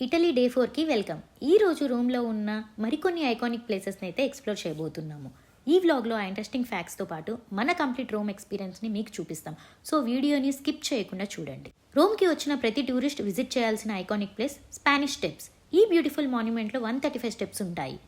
Italy day 4కి welcome. ఈరోజు రోమ్లో ఉన్న మరికొన్ని ఐకానిక్ ప్లేసెస్ని అయితే ఎక్స్ప్లోర్ చేయబోతున్నాము. ఈ వ్లాగ్లో ఆ ఇంట్రెస్టింగ్ ఫ్యాక్ట్స్తో పాటు మన కంప్లీట్ రోమ్ ఎక్స్పీరియన్స్ని మీకు చూపిస్తాం. సో వీడియోని స్కిప్ చేయకుండా చూడండి. రోమ్కి వచ్చిన ప్రతి టూరిస్ట్ విజిట్ చేయాల్సిన ఐకానిక్ ప్లేస్ స్పానిష్ స్టెప్స్. ఈ బ్యూటిఫుల్ మాన్యుమెంట్లో 135 స్టెప్స్ ఉంటాయి.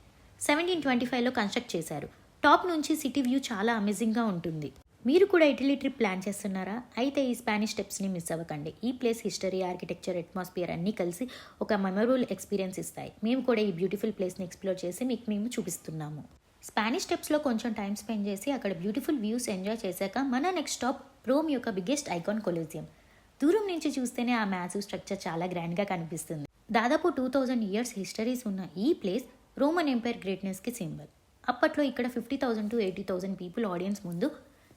1725లో కన్స్ట్రక్ట్ చేశారు. టాప్ నుంచి సిటీ వ్యూ చాలా అమేజింగ్గా ఉంటుంది. మీరు కూడా ఇటలీ ట్రిప్ ప్లాన్ చేస్తున్నారా? అయితే ఈ స్పానిష్ స్టెప్స్ని మిస్ అవ్వకండి. ఈ ప్లేస్ హిస్టరీ, ఆర్కిటెక్చర్, అట్మాస్ఫియర్ అన్నీ కలిసి ఒక మెమరబుల్ ఎక్స్పీరియన్స్ ఇస్తాయి. మేము కూడా ఈ బ్యూటిఫుల్ ప్లేస్ని ఎక్స్ప్లోర్ చేసి మేము చూపిస్తున్నాము. స్పానిష్ స్టెప్స్లో కొంచెం టైం స్పెండ్ చేసి అక్కడ బ్యూటిఫుల్ వ్యూస్ ఎంజాయ్ చేశాక మన నెక్స్ట్ స్టాప్ రోమ్ యొక్క బిగ్గెస్ట్ ఐకాన్ కొలోసియం. దూరం నుంచి చూస్తేనే ఆ మ్యాసివ్ స్ట్రక్చర్ చాలా గ్రాండ్గా కనిపిస్తుంది. దాదాపు 2000 ఇయర్స్ హిస్టరీస్ ఉన్న ఈ ప్లేస్ రోమన్ ఎంపైర్ గ్రేట్నెస్కి సింబల్. అప్పట్లో ఇక్కడ 50,000 to 80,000 పీపుల్ ఆడియన్స్ ముందు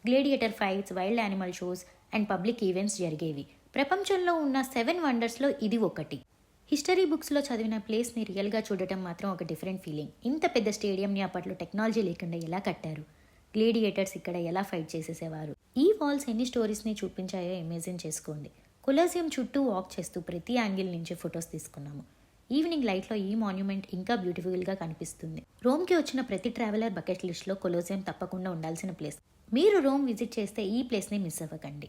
gladiator fights, wild animal shows and public events జరిగేవి. ప్రపంచంలో ఉన్న 7 వండర్స్లో ఇది ఒకటి. హిస్టరీ బుక్స్లో చదివిన ప్లేస్ని రియల్గా చూడటం మాత్రం ఒక డిఫరెంట్ ఫీలింగ్. ఇంత పెద్ద స్టేడియంని అప్పట్లో టెక్నాలజీ లేకుండా ఎలా కట్టారు, గ్లేడియేటర్స్ ఇక్కడ ఎలా ఫైట్ చేసేసేవారు, ఈ వాల్స్ ఎన్ని స్టోరీస్ని చూపించాయో ఇమేజిన్ చేసుకోండి. కొలోసియం చుట్టూ వాక్ చేస్తూ ప్రతి యాంగిల్ నుంచి ఫొటోస్ తీసుకున్నాము. ఈవినింగ్ లైట్లో ఈ మాన్యుమెంట్ ఇంకా బ్యూటిఫుల్గా కనిపిస్తుంది. రోమ్కి వచ్చిన ప్రతి ట్రావెలర్ బకెట్ లిస్ట్లో కొలోసియం తప్పకుండా ఉండాల్సిన ప్లేస్. మీరు రోమ్ విజిట్ చేస్తే ఈ ప్లేస్ని మిస్ అవ్వకండి.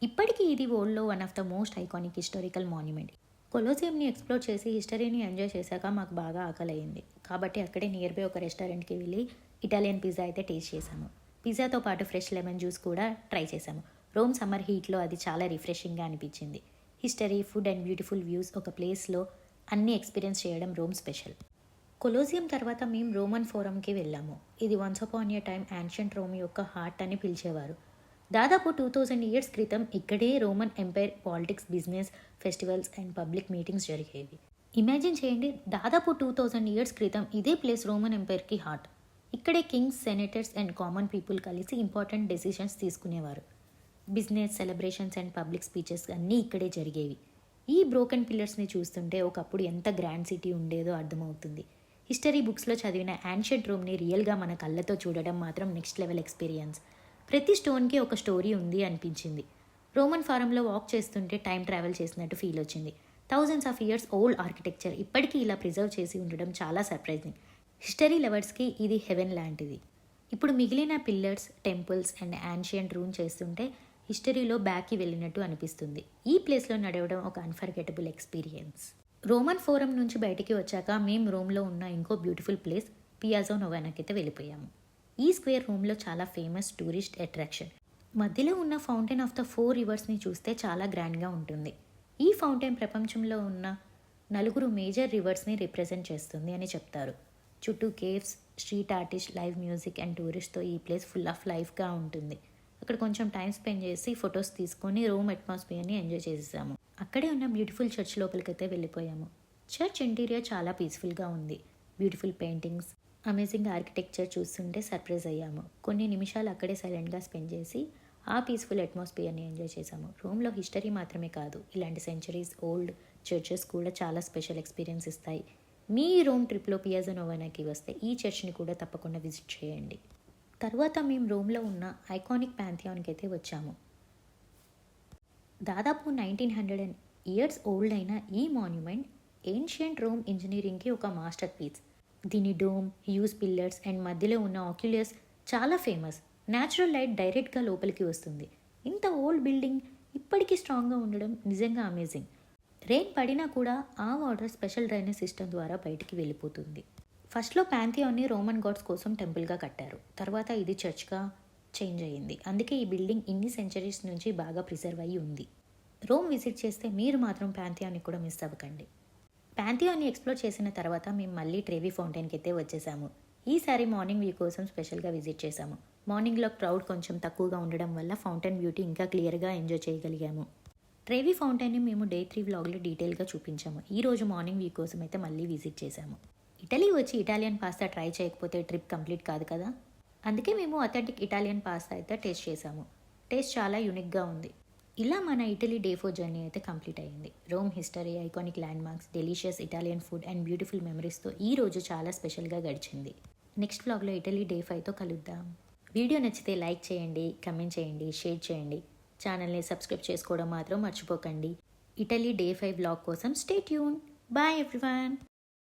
ఇప్పటికీ ఇది వరల్డ్లో one of the most iconic historical monument. కొలోసియంని ఎక్స్ప్లోర్ చేసి హిస్టరీని ఎంజాయ్ చేశాక మాకు బాగా ఆకలయ్యింది. కాబట్టి అక్కడే నియర్ బై ఒక రెస్టారెంట్కి వెళ్ళి ఇటాలియన్ పిజ్జా అయితే టేస్ట్ చేశాము. పిజ్జాతో పాటు ఫ్రెష్ లెమన్ జ్యూస్ కూడా ట్రై చేశాము. రోమ్ సమ్మర్ హీట్లో అది చాలా రిఫ్రెషింగ్గా అనిపించింది. History, food and beautiful views ఒక ప్లేస్లో అన్ని ఎక్స్పీరియన్స్ చేయడం రోమ్ స్పెషల్. కొలోసియం తర్వాత మేము రోమన్ ఫోరంకి వెళ్ళాము. ఇది once upon a time ancient Rome యొక్క హార్ట్ అని పిలిచేవారు. దాదాపు 2000 ఇయర్స్ క్రితం ఇక్కడే Roman empire politics, business, festivals and public meetings జరిగేవి. ఇమాజిన్ చేయండి, దాదాపు 2000 ఇయర్స్ క్రితం ఇదే ప్లేస్ రోమన్ ఎంపైర్కి హార్ట్. ఇక్కడే Kings, senators and common people కలిసి ఇంపార్టెంట్ డెసిషన్స్ తీసుకునేవారు. Business, celebrations and public speeches అన్నీ ఇక్కడే జరిగేవి. ఈ బ్రోకెన్ పిల్లర్స్ని చూస్తుంటే ఒకప్పుడు ఎంత గ్రాండ్ సిటీ ఉండేదో అర్థమవుతుంది. హిస్టరీ బుక్స్లో చదివిన యాన్షియంట్ రోమ్ని రియల్గా మన కళ్ళతో చూడడం మాత్రం నెక్స్ట్ లెవెల్ ఎక్స్పీరియన్స్. ప్రతి స్టోన్కి ఒక స్టోరీ ఉంది అనిపించింది. రోమన్ ఫారంలో వాక్ చేస్తుంటే టైం ట్రావెల్ చేసినట్టు ఫీల్ వచ్చింది. Thousands of years old architecture ఇప్పటికీ ఇలా ప్రిజర్వ్ చేసి ఉండడం చాలా సర్ప్రైజింగ్. హిస్టరీ లవర్స్కి ఇది హెవెన్ లాంటిది. ఇప్పుడు మిగిలిన pillars, temples and ancient room చేస్తుంటే హిస్టరీలో బ్యాక్కి వెళ్ళినట్టు అనిపిస్తుంది. ఈ ప్లేస్లో నడవడం ఒక అన్ఫర్గెటబుల్ ఎక్స్పీరియన్స్. రోమన్ ఫోరం నుంచి బయటికి వచ్చాక మేము రోమ్లో ఉన్న ఇంకో బ్యూటిఫుల్ ప్లేస్ పియాజో నొవానాకి అయితే వెళ్ళిపోయాము. ఈ స్క్వేర్ రోమ్లో చాలా ఫేమస్ టూరిస్ట్ అట్రాక్షన్. మధ్యలో ఉన్న ఫౌంటైన్ ఆఫ్ ద 4 రివర్స్ని చూస్తే చాలా గ్రాండ్గా ఉంటుంది. ఈ ఫౌంటైన్ ప్రపంచంలో ఉన్న 4 మేజర్ రివర్స్ని రిప్రజెంట్ చేస్తుంది అని చెప్తారు. చుట్టూ caves, street artist, live music and టూరిస్ట్తో ఈ ప్లేస్ ఫుల్ ఆఫ్ లైఫ్గా ఉంటుంది. అక్కడ కొంచెం టైం స్పెండ్ చేసి ఫొటోస్ తీసుకొని రోమ్ అట్మాస్ఫియర్ని ఎంజాయ్ చేసేసాము. అక్కడే ఉన్న బ్యూటిఫుల్ చర్చ్ లోపలికైతే వెళ్ళిపోయాము. చర్చ్ ఇంటీరియర్ చాలా పీస్ఫుల్గా ఉంది. బ్యూటిఫుల్ పెయింటింగ్స్, అమేజింగ్ ఆర్కిటెక్చర్ చూస్తుంటే సర్ప్రైజ్ అయ్యాము. కొన్ని నిమిషాలు అక్కడే సైలెంట్గా స్పెండ్ చేసి ఆ పీస్ఫుల్ అట్మాస్ఫియర్ని ఎంజాయ్ చేశాము. రోమ్లో హిస్టరీ మాత్రమే కాదు, ఇలాంటి సెంచరీస్ ఓల్డ్ చర్చెస్ కూడా చాలా స్పెషల్ ఎక్స్పీరియన్స్ ఇస్తాయి. మీ రోమ్ ట్రిప్లో పియాజో నొవానాకి వస్తే ఈ చర్చ్ని కూడా తప్పకుండా విజిట్ చేయండి. తర్వాత మేము రోమ్లో ఉన్న ఐకానిక్ ప్యాంథియాన్కి అయితే వచ్చాము. దాదాపు 1900 ఇయర్స్ ఓల్డ్ అయిన ఈ మాన్యుమెంట్ ఏన్షియంట్ రోమ్ ఇంజనీరింగ్కి ఒక మాస్టర్ పీస్. దీని డోమ్, హ్యూజ్ పిల్లర్స్ అండ్ మధ్యలో ఉన్న ఆక్యులస్ చాలా ఫేమస్. న్యాచురల్ లైట్ డైరెక్ట్గా లోపలికి వస్తుంది. ఇంత ఓల్డ్ బిల్డింగ్ ఇప్పటికీ స్ట్రాంగ్గా ఉండడం నిజంగా అమేజింగ్. రెయిన్ పడినా కూడా ఆ వాటర్ స్పెషల్ డ్రైనేజ్ సిస్టమ్ ద్వారా బయటికి వెళ్ళిపోతుంది. ఫస్ట్లో ప్యాంథియాన్ని రోమన్ గాడ్స్ కోసం టెంపుల్గా కట్టారు. తర్వాత ఇది చర్చ్గా చేంజ్ అయ్యింది. అందుకే ఈ బిల్డింగ్ ఇన్ని సెంచరీస్ నుంచి బాగా ప్రిజర్వ్ అయ్యి ఉంది. రోమ్ విజిట్ చేస్తే మీరు మాత్రం ప్యాంథియాన్ని కూడా మిస్ అవ్వకండి. ప్యాంథియాన్ని ఎక్స్ప్లోర్ చేసిన తర్వాత మేము మళ్ళీ ట్రెవి ఫౌంటైన్కి అయితే వచ్చేసాము. ఈసారి మార్నింగ్ వ్యూ కోసం స్పెషల్గా విజిట్ చేశాము. మార్నింగ్లో క్రౌడ్ కొంచెం తక్కువగా ఉండడం వల్ల ఫౌంటైన్ బ్యూటీ ఇంకా క్లియర్గా ఎంజాయ్ చేయగలిగాము. ట్రెవి ఫౌంటైన్ని మేము డే 3 వ్లాగ్లో డీటెయిల్గా చూపించాము. ఈరోజు మార్నింగ్ వ్యూ కోసం అయితే మళ్ళీ విజిట్ చేశాము. ఇటలీ వచ్చి ఇటాలియన్ పాస్తా ట్రై చేయకపోతే ట్రిప్ కంప్లీట్ కాదు కదా. అందుకే మేము అథెంటిక్ ఇటాలియన్ పాస్తా అయితే టేస్ట్ చేశాము. టేస్ట్ చాలా యూనిక్గా ఉంది. ఇలా మన ఇటలీ డే 4 జర్నీ అయితే కంప్లీట్ అయ్యింది. Rome history, iconic landmarks, delicious Italian food and beautiful మెమరీస్తో ఈ రోజు చాలా స్పెషల్గా గడిచింది. నెక్స్ట్ వ్లాగ్లో ఇటలీ డే 5తో కలుద్దాం. వీడియో నచ్చితే లైక్ చేయండి, కమెంట్ చేయండి, షేర్ చేయండి. ఛానల్ని సబ్స్క్రైబ్ చేసుకోవడం మాత్రం మర్చిపోకండి. ఇటలీ డే 5 వ్లాగ్ కోసం స్టే ట్యూన్. Bye everyone.